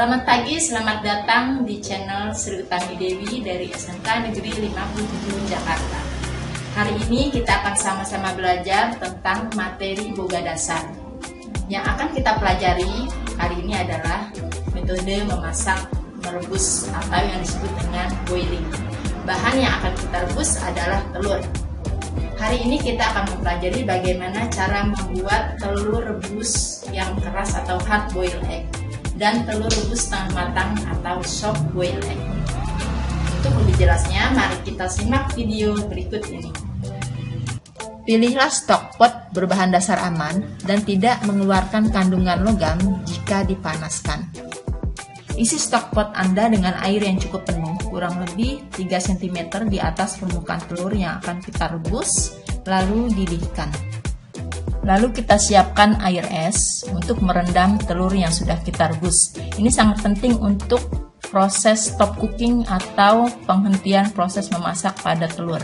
Selamat pagi, selamat datang di channel Sri Utami Dewi dari SMK Negeri 57 Jakarta. Hari ini kita akan sama-sama belajar tentang materi boga dasar. Yang akan kita pelajari hari ini adalah metode memasak merebus atau yang disebut dengan boiling. Bahan yang akan kita rebus adalah telur. Hari ini kita akan mempelajari bagaimana cara membuat telur rebus yang keras atau hard boiled egg dan telur rebus setengah matang atau soft boiled egg. Untuk lebih jelasnya, mari kita simak video berikut ini. Pilihlah stok pot berbahan dasar aman dan tidak mengeluarkan kandungan logam jika dipanaskan. Isi stok pot Anda dengan air yang cukup penuh, kurang lebih 3 cm di atas permukaan telur yang akan kita rebus, lalu didihkan. Lalu kita siapkan air es untuk merendam telur yang sudah kita rebus. Ini sangat penting untuk proses stop cooking atau penghentian proses memasak pada telur.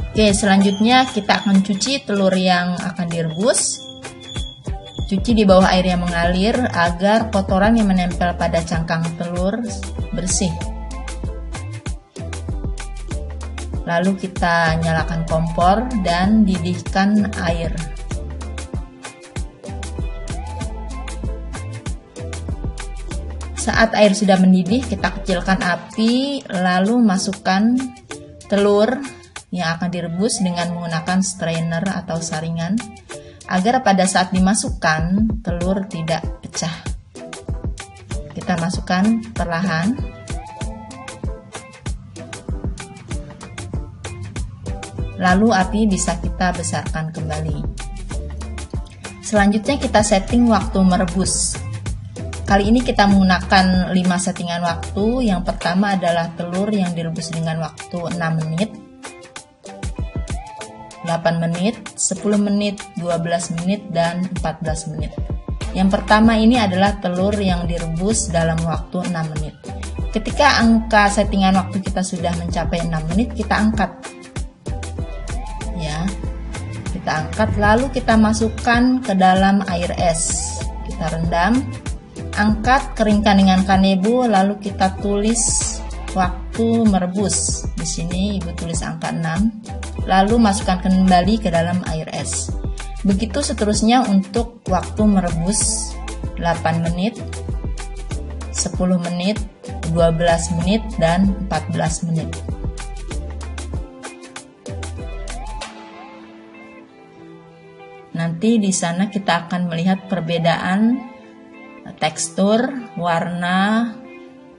Oke, selanjutnya kita akan cuci telur yang akan direbus. Cuci di bawah air yang mengalir agar kotoran yang menempel pada cangkang telur bersih. Lalu kita nyalakan kompor dan didihkan air. Saat air sudah mendidih, kita kecilkan api, lalu masukkan telur yang akan direbus dengan menggunakan strainer atau saringan, agar pada saat dimasukkan, telur tidak pecah. Kita masukkan perlahan. Lalu api bisa kita besarkan kembali. Selanjutnya kita setting waktu merebus. Kali ini kita menggunakan 5 settingan waktu. Yang pertama adalah telur yang direbus dengan waktu 6 menit, 8 menit, 10 menit, 12 menit, dan 14 menit. Yang pertama ini adalah telur yang direbus dalam waktu 6 menit. Ketika angka settingan waktu kita sudah mencapai 6 menit, kita angkat. Ya, kita angkat, lalu kita masukkan ke dalam air es. Kita rendam, angkat, keringkan dengan kanebo, lalu kita tulis waktu merebus. Di sini Ibu tulis angka 6, lalu masukkan kembali ke dalam air es. Begitu seterusnya untuk waktu merebus 8 menit, 10 menit, 12 menit, dan 14 menit. Nanti di sana kita akan melihat perbedaan tekstur, warna,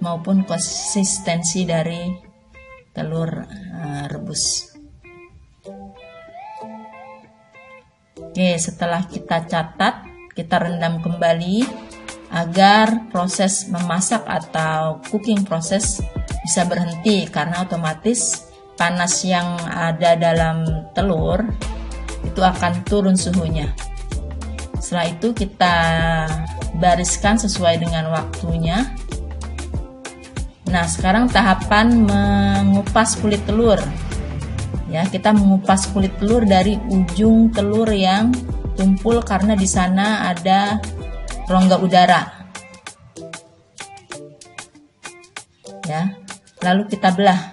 maupun konsistensi dari telur rebus. Oke, setelah kita catat, kita rendam kembali agar proses memasak atau cooking proses bisa berhenti, karena otomatis panas yang ada dalam telur itu akan turun suhunya. Setelah itu kita bariskan sesuai dengan waktunya. Nah, sekarang tahapan mengupas kulit telur. Ya, kita mengupas kulit telur dari ujung telur yang tumpul karena di sana ada rongga udara. Ya, lalu kita belah.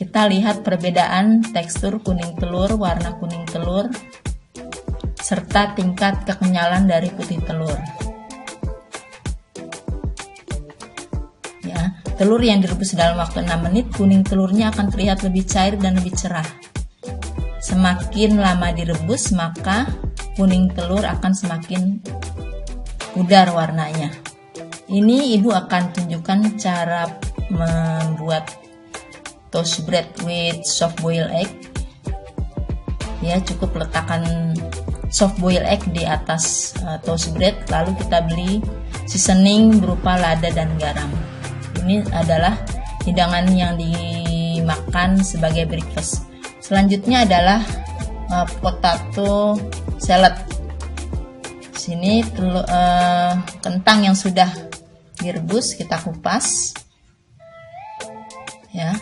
Kita lihat perbedaan tekstur kuning telur, warna kuning telur, serta tingkat kekenyalan dari putih telur. Ya, telur yang direbus dalam waktu 6 menit, kuning telurnya akan terlihat lebih cair dan lebih cerah. Semakin lama direbus, maka kuning telur akan semakin pudar warnanya. Ini Ibu akan tunjukkan cara membuat toast bread with soft boiled egg. Ya, cukup letakkan soft boiled egg di atas toast bread, lalu kita beli seasoning berupa lada dan garam. Ini adalah hidangan yang dimakan sebagai breakfast. Selanjutnya adalah potato salad. Sini kentang yang sudah direbus kita kupas. Ya.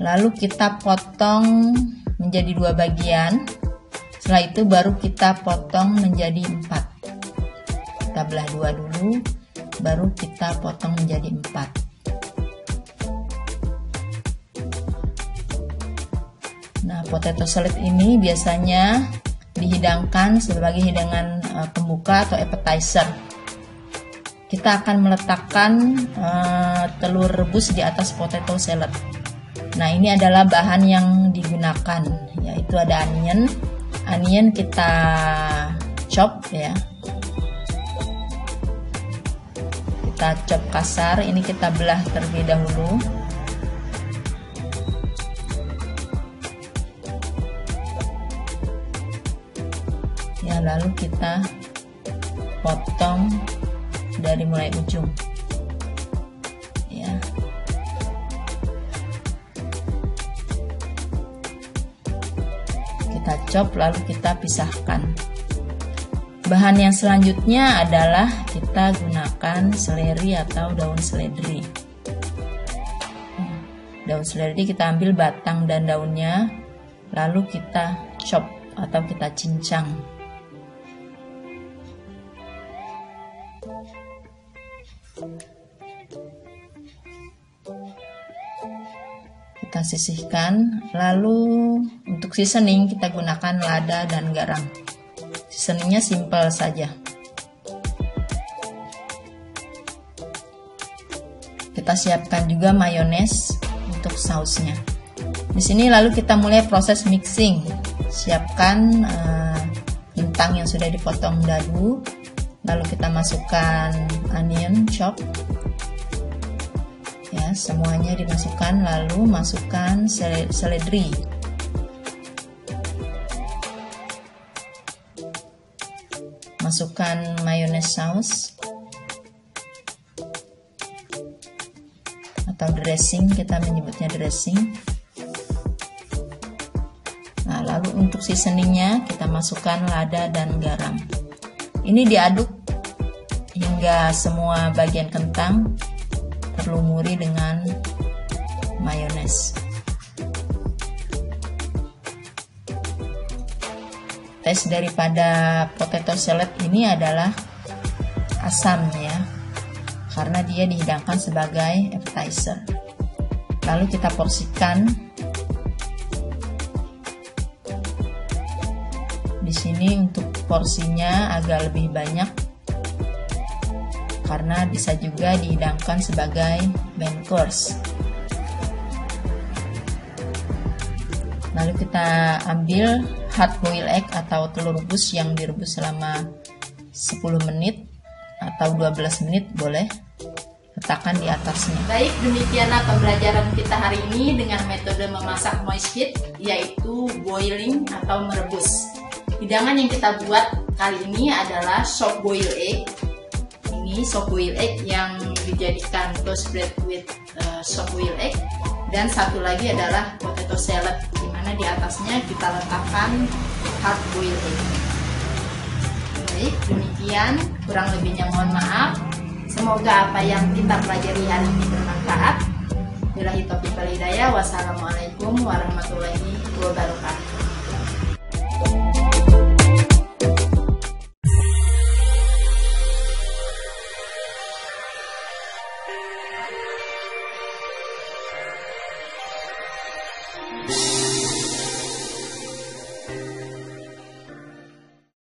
Lalu kita potong menjadi 2 bagian. Setelah itu baru kita potong menjadi 4. Kita belah 2 dulu. baru kita potong menjadi 4. Nah, potato salad ini biasanya dihidangkan sebagai hidangan pembuka atau appetizer. Kita akan meletakkan telur rebus di atas potato salad. Nah, ini adalah bahan yang digunakan, yaitu ada onion. Onion kita chop ya. Kita chop kasar, ini kita belah terlebih dahulu. Ya, lalu kita potong dari mulai ujung. Ya. Kita chop lalu kita pisahkan. Bahan yang selanjutnya adalah kita gunakan seleri atau daun seledri. Daun seledri kita ambil batang dan daunnya, lalu kita chop atau kita cincang. Kita sisihkan, lalu untuk seasoning kita gunakan lada dan garam. Seasoningnya simple saja. Kita siapkan juga mayones untuk sausnya. Di sini lalu kita mulai proses mixing. Siapkan kentang yang sudah dipotong dadu, lalu kita masukkan onion chop. Ya, semuanya dimasukkan, lalu masukkan seledri. Masukkan mayonnaise sauce atau dressing, kita menyebutnya dressing. Nah, lalu untuk seasoningnya kita masukkan lada dan garam. Ini diaduk hingga semua bagian kentang terlumuri dengan mayones. Tes daripada potato salad ini adalah asam ya, karena dia dihidangkan sebagai appetizer. Lalu kita porsikan. Di sini untuk porsinya agak lebih banyak, karena bisa juga dihidangkan sebagai main course. Lalu kita ambil hard boiled egg atau telur rebus yang direbus selama 10 menit atau 12 menit boleh. Letakkan di atasnya. Baik, demikianlah pembelajaran kita hari ini dengan metode memasak moist heat, yaitu boiling atau merebus. Hidangan yang kita buat kali ini adalah soft boiled egg. Ini soft boiled egg yang dijadikan toast bread with soft boiled egg, dan satu lagi adalah potato salad, di mana di atasnya kita letakkan hard boiled egg. Baik, demikian, kurang lebihnya mohon maaf. Semoga apa yang kita pelajari hari ini bermanfaat. Billahi taufiq wal hidayah. Wassalamualaikum warahmatullahi wabarakatuh.